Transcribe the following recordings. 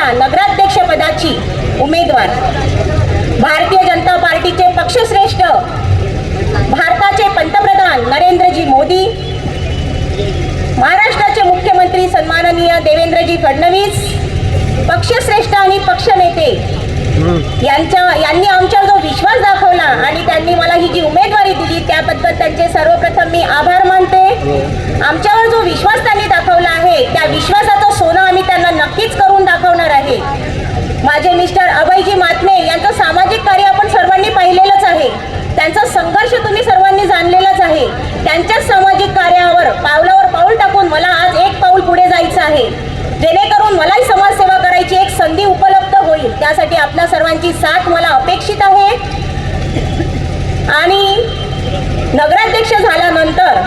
अचलपूरच्या नगराध्यक्ष पदाची उमेदवार भारतीय जनता पार्टीचे पक्षश्रेष्ठ भारताचे पंतप्रधान नरेंद्रजी मोदी, महाराष्ट्राचे मुख्यमंत्री सन्माननीय देवेंद्रजी फडणवीस, पक्षश्रेष्ठ आणि पक्षनेते यांनी आमच्यावर जो विश्वास दाखवला आणि त्यांनी मला ही जी उमेदवारी दिली त्याबद्दल त्यांचे सर्वप्रथम मी आभार मानते। आमच्यावर जो विश्वास त्यांनी दाखवला आहे त्या विश्वासाचं सोनं आम्ही त्यांना नक्कीच करून दाखवणार आहे। माझे मिस्टर अभयजी मातने यांचं सामाजिक कार्य आपण सर्वांनी पाहिलेलंच आहे, त्यांचा संघर्ष तुम्ही सर्वांनी जाणलेलाच आहे। त्यांच्याच सामाजिक कार्यावर पावलावर पाऊल टाकून मला आज एक पाऊल पुढे जायचं आहे, जेणेकरून मलाही समाजसेवा करायची एक संधी उपलब्ध होईल। त्यासाठी आपल्या सर्वांची साथ मला अपेक्षित आहे। आणि नगराध्यक्ष झाल्यानंतर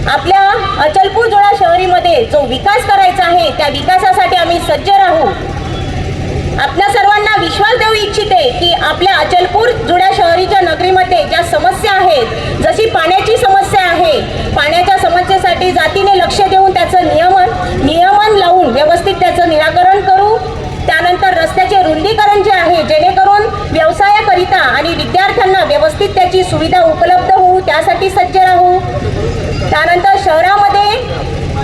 आपल्या अचलपूर जुळा शहरीमध्ये जो विकास करायचा आहे त्या विकासासाठी आम्ही सज्ज राहू। आपल्या सर्वांना विश्वास देऊ इच्छिते की आपल्या अचलपूर जुळ्या शहरीच्या नगरीमध्ये ज्या समस्या आहेत, जशी पाण्याची समस्या आहे, पाण्याच्या समस्येसाठी जातीने लक्ष देऊन त्याचं नियमन लावून व्यवस्थित त्याचं निराकरण करू। त्यानंतर रस्त्याचे रुंदीकरण जे आहे, जेणेकरून व्यवसायाकरिता आणि विद्यार्थ्यांना व्यवस्थित त्याची सुविधा उपलब्ध होऊ, त्यासाठी सज्ज राहू। त्यानंतर शहरामध्ये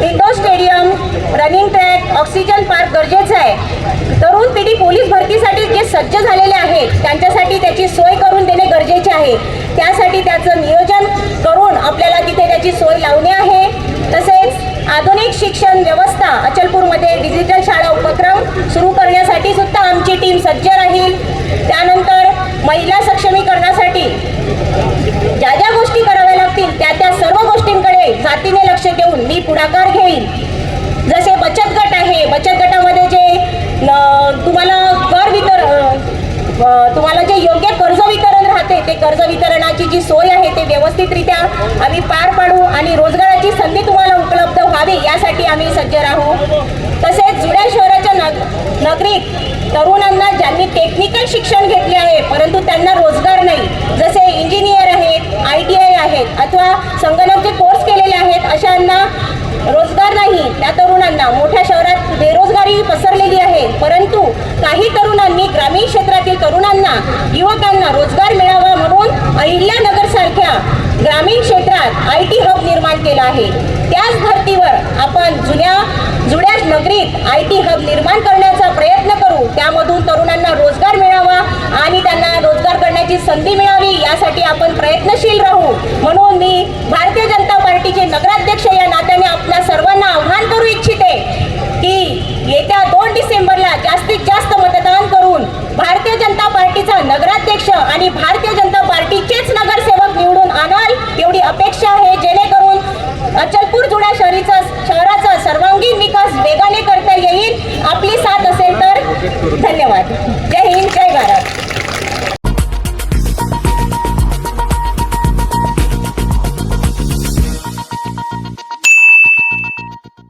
indoor stadium, running track, oxygen park गरजेचं आहे। तरुण पिढी पोलीस भरतीसाठी जे सज्ज झालेले आहेत त्यांच्यासाठी त्याची सोय करून देणे गरजेचे आहे। त्यासाठी त्याचं नियोजन करून आपल्याला तिथे त्याची सोय लावणे आहे। तसेच आधुनिक शिक्षण व्यवस्था अचलपूरमध्ये डिजिटल शाळा उपक्रम सुरू करण्यासाठी सुद्धा आमची टीम सज्ज राहील। त्यानंतर महिला सक्षमीकरणासाठी ज्या ज्या गोष्टी कराव्या लागतील त्या सर्व गोष्टींकडे जातीने लक्ष देऊन मी पुढाकार घेईन। जसे बचत गट आहे, बचत गटामध्ये जे तुम्हाला जे योग्य कर्ज वितरण राहते ते कर्ज वितरणाची जी सोय आहे ते व्यवस्थितरित्या आम्ही पार पाडू आणि रोजगाराची संधी तुम्हाला उपलब्ध व्हावी यासाठी आम्ही सज्ज राहू। तसेच जुळ्या शहराच्या नगरीत तरुणांना ज्यांनी टेक्निकल शिक्षण घेतले आहे परंतु त्यांना रोजगार नाही, जसे इंजिनियर आहेत, ITI आहेत अथवा संगणकचे कोर्स केलेले आहेत, अशांना रोजगार नाही। त्या तरुणांना मोठ्या शहरात बेरोजगारी पसरलेली आहे, परंतु काही तरुणांनी ग्रामीण क्षेत्रातील तरुणांना, युवकांना रोजगार मिळावा म्हणून अहिल्यानगर सारख्या ग्रामीण क्षेत्रात IT हब निर्माण केला आहे। त्याच धर्तीवर आपण जुळ्या नगरीत IT हब निर्माण करण्याचा प्रयत्न करू, त्यामधून तरुणांना रोजगार मिळावा आणि त्यांना रोजगार करण्याची संधी मिळावी यासाठी आपण प्रयत्नशील राहू। म्हणून मी भारतीय जनता पार्टीचे नगराध्यक्ष या नात्याने आपल्या सर्वांना आव्हान करू इच्छिते की येत्या